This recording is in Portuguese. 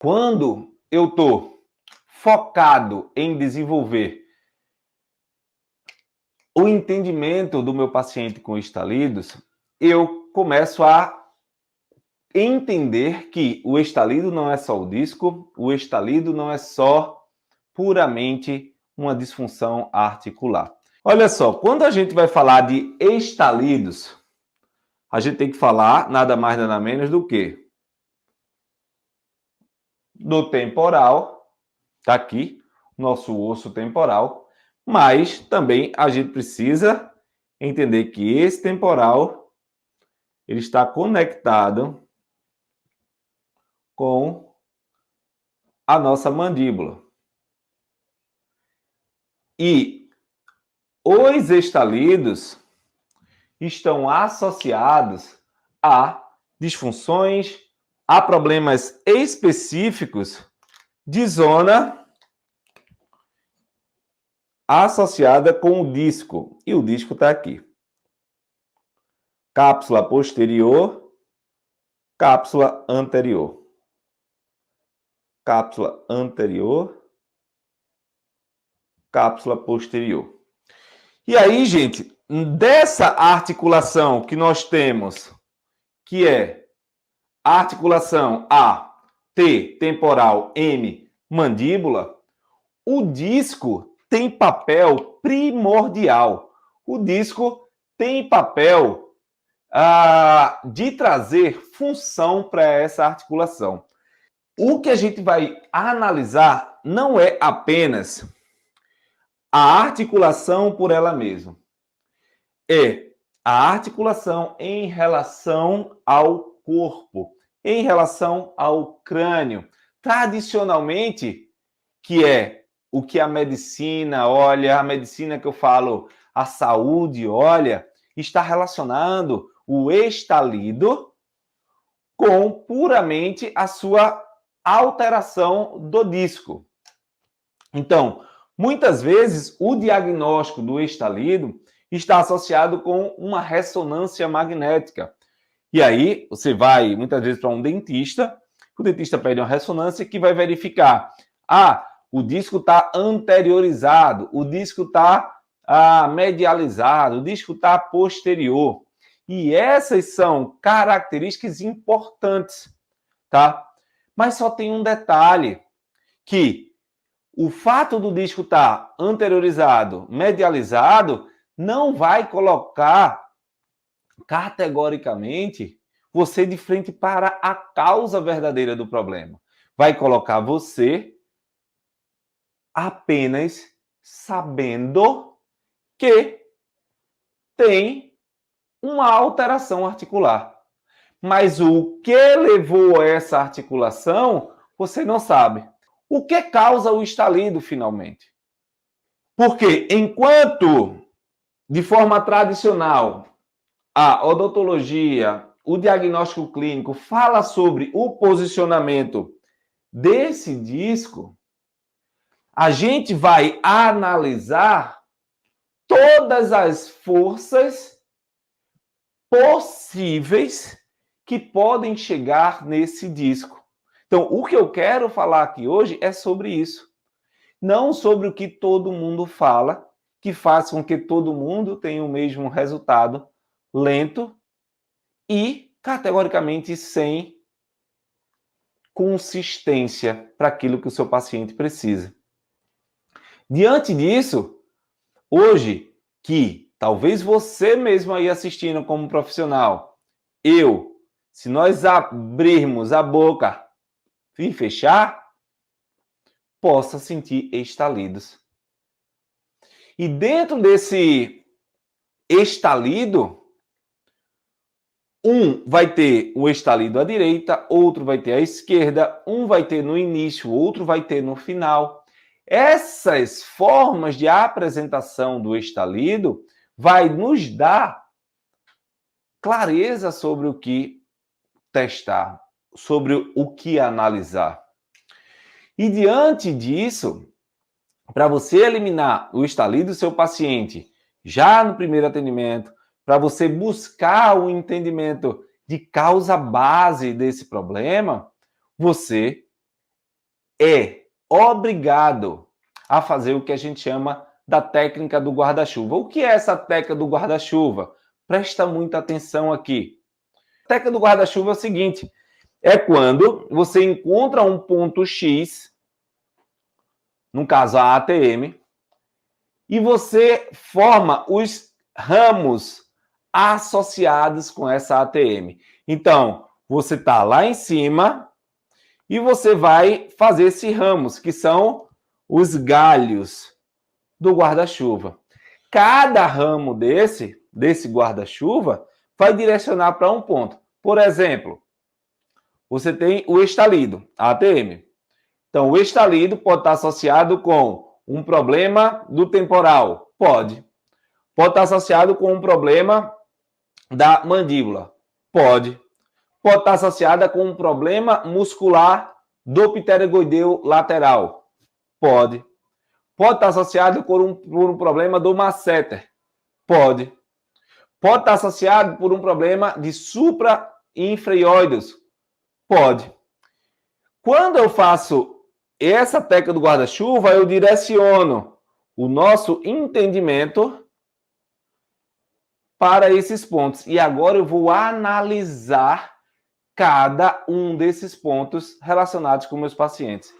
Quando eu estou focado em desenvolver o entendimento do meu paciente com estalidos, eu começo a entender que o estalido não é só o disco, o estalido não é só puramente uma disfunção articular. Olha só, quando a gente vai falar de estalidos, a gente tem que falar nada mais nada menos do que do temporal, tá aqui, nosso osso temporal, mas também a gente precisa entender que esse temporal ele está conectado com a nossa mandíbula. E os estalidos estão associados a disfunções, a problemas específicos de zona associada com o disco. E o disco está aqui. Cápsula posterior, cápsula anterior. Cápsula anterior, cápsula posterior. E aí, gente, dessa articulação que nós temos, que é a articulação A, T, temporal, M, mandíbula, o disco tem papel primordial. O disco tem papel de trazer função para essa articulação. O que a gente vai analisar não é apenas a articulação por ela mesma. É a articulação em relação ao corpo, em relação ao crânio. Tradicionalmente, que é o que a medicina olha, a medicina que eu falo, a saúde olha, está relacionando o estalido com puramente a sua alteração do disco. Então, muitas vezes, o diagnóstico do estalido está associado com uma ressonância magnética. E aí, você vai, muitas vezes, para um dentista, o dentista pede uma ressonância que vai verificar, o disco está anteriorizado, o disco está medializado, o disco está posterior. E essas são características importantes, tá? Mas só tem um detalhe, que o fato do disco estar anteriorizado, medializado, não vai colocar categoricamente você de frente para a causa verdadeira do problema. Vai colocar você apenas sabendo que tem uma alteração articular. Mas o que levou a essa articulação, você não sabe. O que causa o estalido, finalmente? Porque enquanto, de forma tradicional, a odontologia, o diagnóstico clínico fala sobre o posicionamento desse disco, a gente vai analisar todas as forças possíveis que podem chegar nesse disco. Então, o que eu quero falar aqui hoje é sobre isso. Não sobre o que todo mundo fala, que faz com que todo mundo tenha o mesmo resultado lento e, categoricamente, sem consistência para aquilo que o seu paciente precisa. Diante disso, hoje, que talvez você mesmo aí assistindo como profissional, se nós abrirmos a boca e fechar, possa sentir estalidos. E dentro desse estalido, um vai ter o estalido à direita, outro vai ter à esquerda, um vai ter no início, outro vai ter no final. Essas formas de apresentação do estalido vai nos dar clareza sobre o que testar, sobre o que analisar. E diante disso, para você eliminar o estalido do seu paciente já no primeiro atendimento, para você buscar o entendimento de causa base desse problema, você é obrigado a fazer o que a gente chama da técnica do guarda-chuva. O que é essa técnica do guarda-chuva? Presta muita atenção aqui. A técnica do guarda-chuva é o seguinte, é quando você encontra um ponto X, no caso a ATM, e você forma os ramos associados com essa ATM. Então, você está lá em cima e você vai fazer esses ramos, que são os galhos do guarda-chuva. Cada ramo desse guarda-chuva vai direcionar para um ponto. Por exemplo, você tem o estalido, a ATM. Então, o estalido pode estar associado com um problema do temporal. Pode. Pode estar associado com um problema da mandíbula. Pode. Pode estar associada com um problema muscular do pteregoideu lateral. Pode. Pode estar associado por um problema do masseter. Pode. Pode estar associado por um problema de supra-infreoides. Pode. Quando eu faço essa técnica do guarda-chuva, eu direciono o nosso entendimento para esses pontos. E agora eu vou analisar cada um desses pontos relacionados com meus pacientes.